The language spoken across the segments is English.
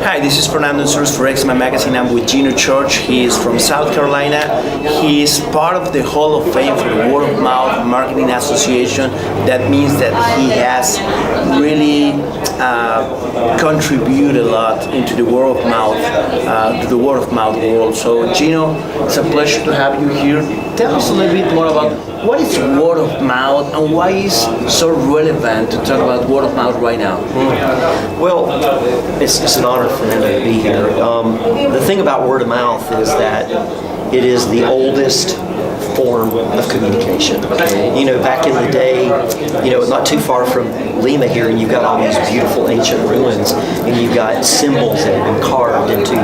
Hi, this is Fernando Source for EXMA Magazine. I'm with Geno. He is from South Carolina. He is part of the Hall of Fame for the Word of Mouth Marketing Association. That means that he has really contributed a lot into the word of mouth, world. So, Geno, it's a pleasure to have you here. Tell us a little bit more about what is word of mouth and why is so relevant to talk about word of mouth right now. Well, it's an honor for me to be here. The thing about word of mouth is that it is the oldest form of communication. You know, back in the day, not too far from Lima here, and you've got all these beautiful ancient ruins, and you've got symbols that have been carved into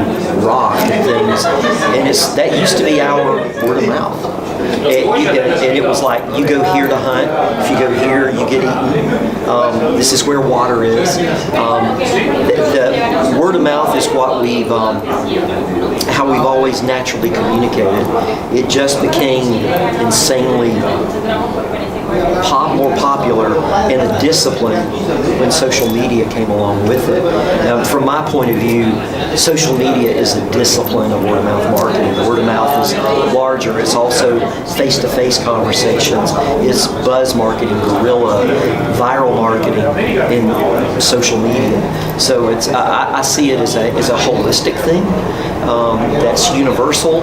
rock and things, and that used to be our word of mouth. And it was like, you go here to hunt, if you go here, you get eaten. This is where water is. The word of mouth is what how we've always naturally communicated. It just became insanely more popular and a discipline when social media came along with it. Now, from my point of view, social media is a discipline of word of mouth marketing. Word of mouth is larger. It's also face-to-face conversations. It's buzz marketing, guerrilla, viral marketing, and social media. So I see it as a holistic thing that's universal,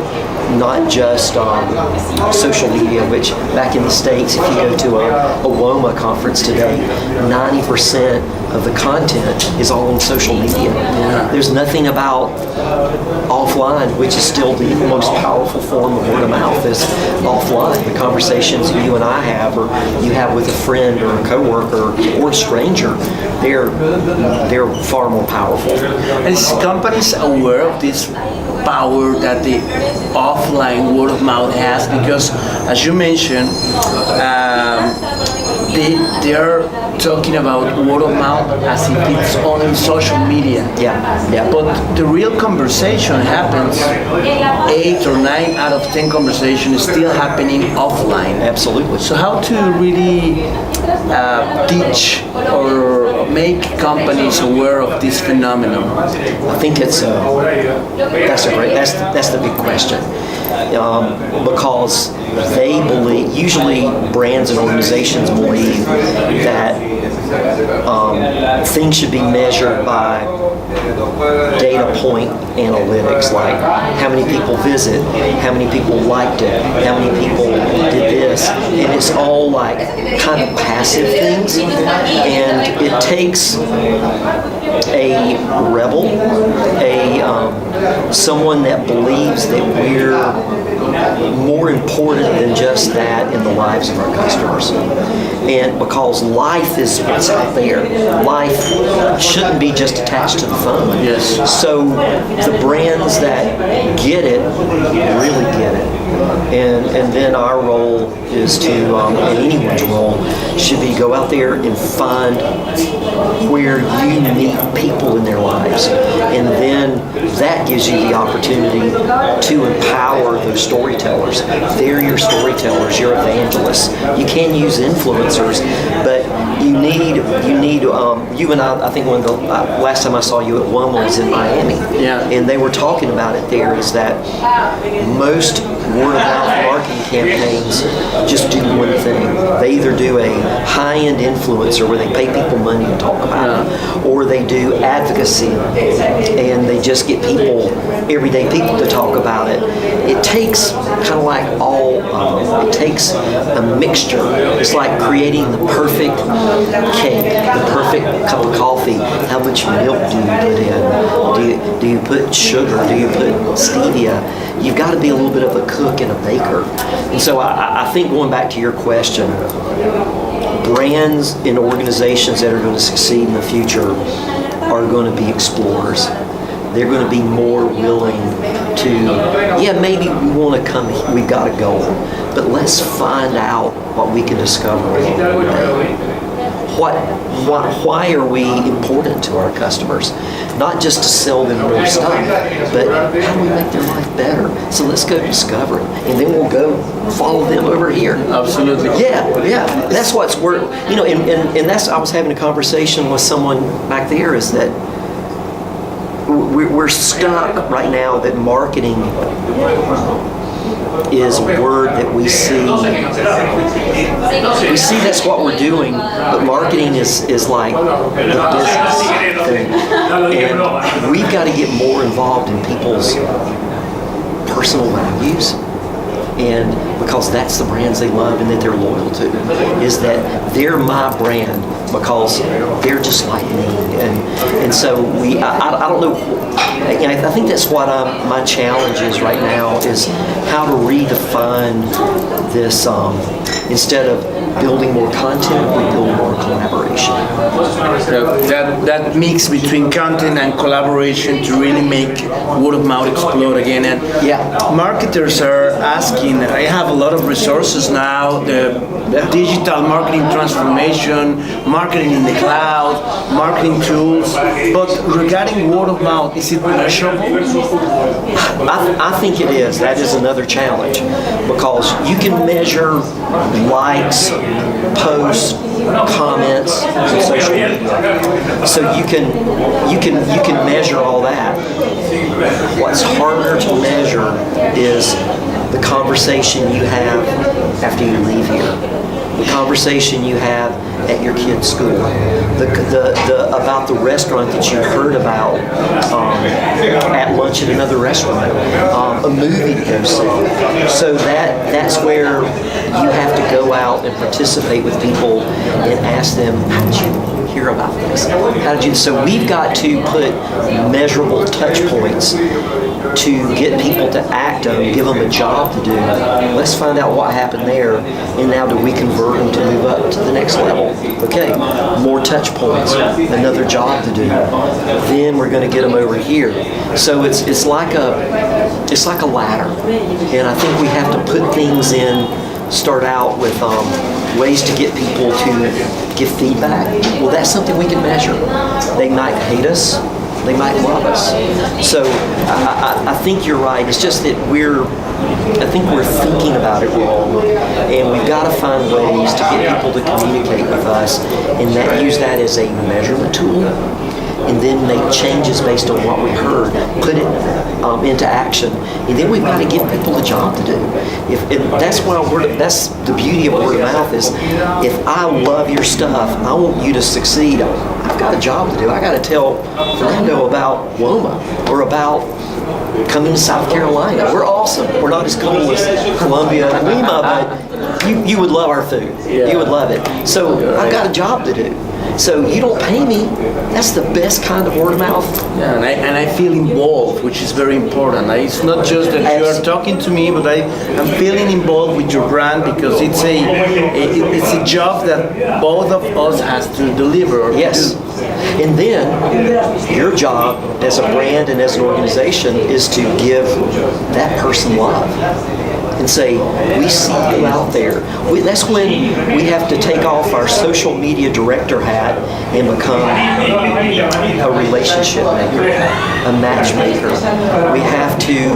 not just social media, which back in the States, if you go to a WOMA conference today, 90% of the content is all on social media. Yeah. There's nothing about offline, which is still the most powerful form of word of mouth, is offline. The conversations you and I have, or you have with a friend or a coworker or a stranger, they're far more powerful. And is companies aware of this power that the offline word of mouth has? Because as you mentioned, they are talking about word of mouth as if it's on social media. Yeah. But the real conversation happens, 8 or 9 out of 10 conversations is still happening offline. Absolutely. So how to really teach or make companies aware of this phenomenon? I think that's the big question. Because they believe, usually brands and organizations believe that things should be measured by data point analytics, like how many people visit, how many people liked it, how many people did this, and it's all like kind of passive things, and it takes a rebel, someone that believes that we're more important than just that in the lives of our customers. And because life is what's out there, life shouldn't be just attached to the phone. Yes. So the brands that get it really get it. And then our role is to, and anyone's role, should be go out there and find where you meet people in their lives. And then that gives you the opportunity to empower those storytellers. They're your storytellers, your evangelists. You can use influencers, but you need you and I think one of the last time I saw you at WOMA was in Miami. Yeah. And they were talking about it there, is that most word of mouth marketing campaigns just do one thing. They either do a high-end influencer where they pay people money to talk about it, or they do advocacy and they just get people, everyday people, to talk about it. It takes kind of like all of it. It takes a mixture. It's like creating the perfect cake, the perfect cup of coffee. How much milk do you put in? Do you put sugar? Do you put stevia? You've got to be a little bit of a cook and a baker. And so I think, going back to your question, brands and organizations that are going to succeed in the future are going to be explorers. They're going to be more willing to, maybe we want to come, we've got a goal, but let's find out what we can discover along the way. Why are we important to our customers? Not just to sell them more stuff, but how do we make their life better? So let's go discover it, and then we'll go follow them over here. Absolutely. Yeah. That's what's and that's, I was having a conversation with someone back there, is that we're stuck right now that marketing is a word that we see. We see that's what we're doing, but marketing is like the business thing. And we've got to get more involved in people's personal values. And because that's the brands they love and that they're loyal to, is that they're my brand because they're just like me. And so I don't know, I think that's what my challenge is right now, is how to redefine this, instead of building more content, we build more collaboration. That mix between content and collaboration to really make word of mouth explode again. And marketers are asking, I have a lot of resources now, the digital marketing transformation, marketing in the cloud, marketing tools, but regarding word of mouth, is it measurable? I think it is. That is another challenge, because you can measure likes, posts, comments on social media. So you can measure all that. What's harder to measure is the conversation you have after you leave here. The conversation you have at your kid's school, about the restaurant that you heard about at lunch at another restaurant, a movie to go see. So that's where you have to go out and participate with people and ask them, how did you hear about this? How did you? So we've got to put measurable touch points to get people to act on, give them a job to do. Let's find out what happened there, and now do we convert them to move up to the next level? Okay, more touch points, another job to do. Then we're going to get them over here. So it's like a ladder, and I think we have to put things in. Start out with ways to get people to give feedback. Well, that's something we can measure. They might hate us. They might love us. So I think you're right. It's just that I think we're thinking about it wrong, and we've got to find ways to get people to communicate with us, and use that as a measurement tool, and then make changes based on what we heard, put it into action, and then we've got to give people a job to do. And that's that's the beauty of word of mouth, is if I love your stuff, I want you to succeed, I've got a job to do. I got to tell Fernando about Loma, or about coming to South Carolina. We're awesome. We're not as cool as Columbia and Lima, but you would love our food. Yeah. You would love it. So I've got a job to do. So you don't pay me. That's the best kind of word of mouth. Yeah, and I feel involved, which is very important. It's not just that you are talking to me, but I'm feeling involved with your brand, because it's a job that both of us has to deliver. Yes. And then your job as a brand and as an organization is to give that person love. And say, we see you out there. That's when we have to take off our social media director hat and become a relationship maker, a matchmaker. We have to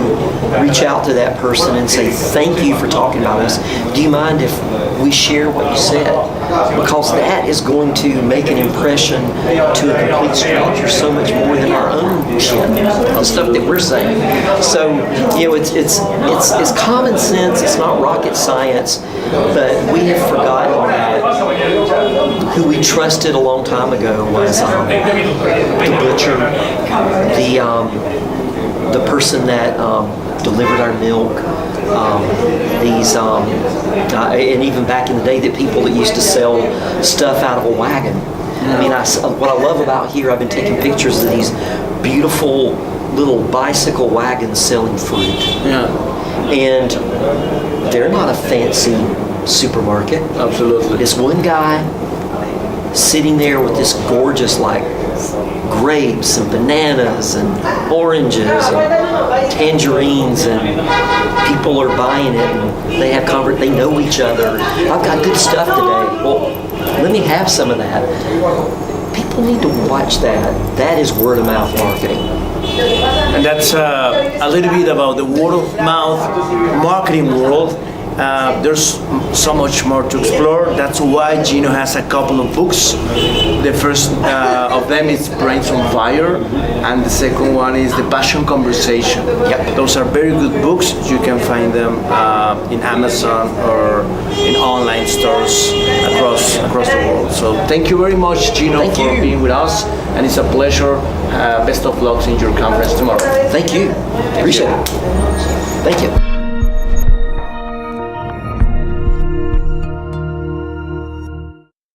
reach out to that person and say, thank you for talking about us. Do you mind if we share what you said? Because that is going to make an impression to a complete stranger so much more than our own shit, the stuff that we're saying. So, it's common sense. It's not rocket science, but we have forgotten that who we trusted a long time ago was the butcher, the person that delivered our milk, and even back in the day, the people that used to sell stuff out of a wagon. I mean, what I love about here, I've been taking pictures of these beautiful little bicycle wagons selling fruit. Yeah. And they're not a fancy supermarket. Absolutely. This one guy sitting there with this gorgeous, like, grapes and bananas and oranges and tangerines, and people are buying it, and they have they know each other. I've got good stuff today. Well, let me have some of that. People need to watch that. That is word of mouth marketing. And that's a little bit about the word of mouth marketing world. there's so much more to explore. That's why Geno has a couple of books. The first of them is Brains on Fire, and the second one is The Passion Conversation. Yep. Those are very good books. You can find them in Amazon or in online stores across the world. So thank you very much, Geno, Thank for you. being with us, and it's a pleasure. Best of luck in your conference tomorrow. Thank you. Appreciate it. Thank you.